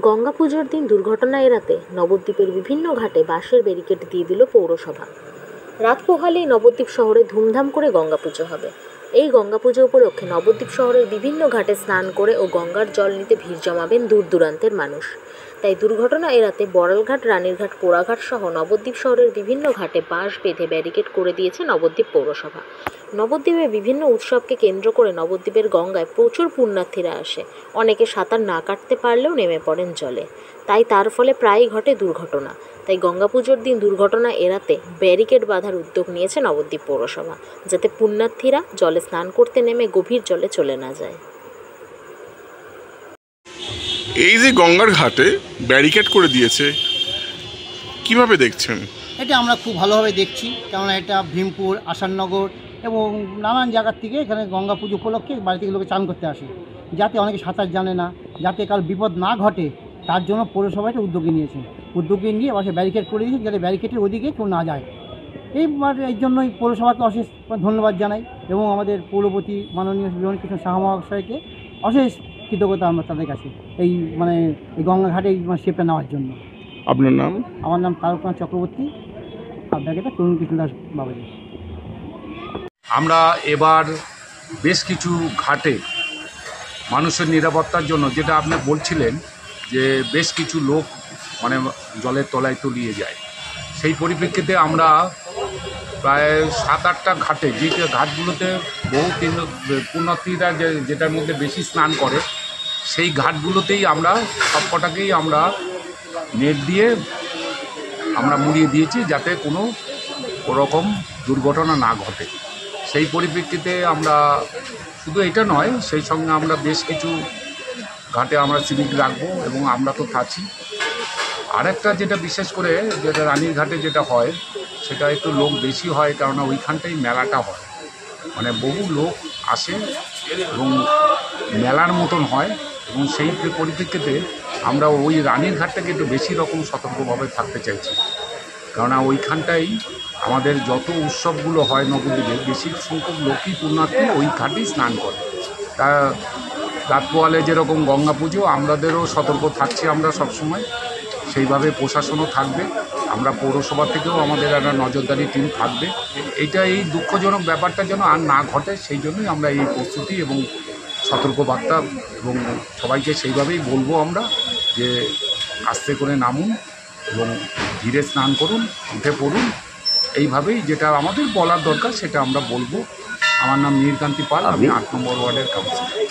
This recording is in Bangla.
গঙ্গা পুজোর দিন দুর্ঘটনা এড়াতে নবদ্বীপের বিভিন্ন ঘাটে বাঁশের ব্যারিকেড দিয়ে দিল পৌরসভা। রাত পোহালেই নবদ্বীপ শহরে ধুমধাম করে গঙ্গা পুজো হবে। এই গঙ্গা পুজো উপলক্ষে নবদ্বীপ শহরের বিভিন্ন ঘাটে স্নান করে ও গঙ্গার জল নিতে ভিড় জমাবেন দূর দূরান্তের মানুষ। তাই দুর্ঘটনা এড়াতে বড়ালঘাট, রানীরঘাট, পোড়াঘাট সহ নবদ্বীপ শহরের বিভিন্ন ঘাটে বাঁশ বেঁধে ব্যারিকেড করে দিয়েছে নবদ্বীপ পৌরসভা। নবদ্বীপে বিভিন্ন উৎসবকে কেন্দ্র করে নবদ্বীপের গঙ্গায় প্রচুর পুণ্যার্থীরা আসে। অনেকে সাঁতার না কাটতে পারলেও নেমে পড়েন জলে, তাই তার ফলে প্রায়ই ঘটে দুর্ঘটনা। তাই গঙ্গা পুজোর দিন দুর্ঘটনা এড়াতে ব্যারিকেড বাঁধার উদ্যোগ নিয়েছে নবদ্বীপ পৌরসভা, যাতে পুণ্যার্থীরা জলে স্নান করতে নেমে গভীর জলে চলে না যায়। এই যে গঙ্গার ঘাটে ব্যারিকেড করে দিয়েছে, কিভাবে দেখছেন? এটা আমরা খুব ভালোভাবে দেখছি, কেননা এটা ভীমপুর, আসাননগর এবং নানান জায়গার থেকে এখানে গঙ্গা পুজো উপলক্ষে বাড়ি থেকে লোকে চান করতে আসে, যাতে অনেকে সাঁতার জানে না, যাতে কাল বিপদ না ঘটে তার জন্য পৌরসভা একটা উদ্যোগী নিয়েছে। উদ্যোগী নিয়ে পাশে ব্যারিকেড করে দিয়েছে, যাতে ব্যারিকেডের ওদিকে কেউ না যায়। এই জন্যই পৌরসভাকে অশেষ ধন্যবাদ জানাই এবং আমাদের পৌরপতি মাননীয় বিমান কৃষ্ণ সাহা মহাশয়কে অশেষ কৃতজ্ঞতা আমরা তাদের কাছে এই গঙ্গা ঘাটে শেপটা নেওয়ার জন্য। আপনার নাম? আমার নাম তারকনাথ চক্রবর্তী, আপনাকে তরুণ কৃষ্ণ দাস বাবাজি। আমরা এবার বেশ কিছু ঘাটে মানুষের নিরাপত্তার জন্য, যেটা আপনি বলছিলেন যে বেশ কিছু লোক জলের তলায় তলিয়ে যায়, সেই পরিপ্রেক্ষিতে আমরা প্রায় 7-8টা ঘাটে, যে ঘাটগুলোতে বহু পুণ্যার্থীরা যেটার মধ্যে বেশি স্নান করে, সেই ঘাটগুলোতেই আমরা সবকটাকেই আমরা নেট দিয়ে আমরা মুড়িয়ে দিয়েছি, যাতে কোনো ওরকম দুর্ঘটনা না ঘটে। সেই পরিপ্রেক্ষিতে আমরা শুধু এটা নয়, সেই সঙ্গে আমরা বেশ কিছু ঘাটে আমরা সিভিক রাখবো এবং আমরা তো থাকি। আরেকটা যেটা বিশেষ করে যেটা রানীর ঘাটে যেটা হয়, সেটা একটু লোক বেশি হয়, কেননা ওইখানটাই মেলাটা হয়, বহু লোক আসে এবং মেলার মতন হয়, এবং সেই পরিপ্রেক্ষিতে আমরা ওই রানীর ঘাটটাকে একটু বেশি রকম সতর্কভাবে থাকতে চাইছি, কেননা ওইখানটাই আমাদের যত উৎসবগুলো হয় নবদ্বীপে, বেশি সংখ্যক লোকই পুণ্যার্থী ওই ঘাটেই স্নান করে। তা রাত পোহালে যেরকম গঙ্গা পুজো, আমাদেরও সতর্ক থাকছি আমরা সবসময়, সেইভাবে প্রশাসনও থাকবে। আমরা পৌরসভা থেকেও আমাদের একটা নজরদারি টিম থাকবে। এই দুঃখজনক ব্যাপারটা যেন আর না ঘটে, সেই জন্যই আমরা এই প্রস্তুতি এবং সতর্কবার্তা, এবং সবাইকে সেইভাবেই বলবো আমরা যে আস্তে করে নামুন এবং ধীরে স্নান করুন, উঠে পড়ুন। এইভাবেই যেটা আমাদের বলার দরকার সেটা আমরা বলবো। আমার নাম নীলকান্তি পাল, আমি 8 নম্বর ওয়ার্ডের কাউন্সিলর।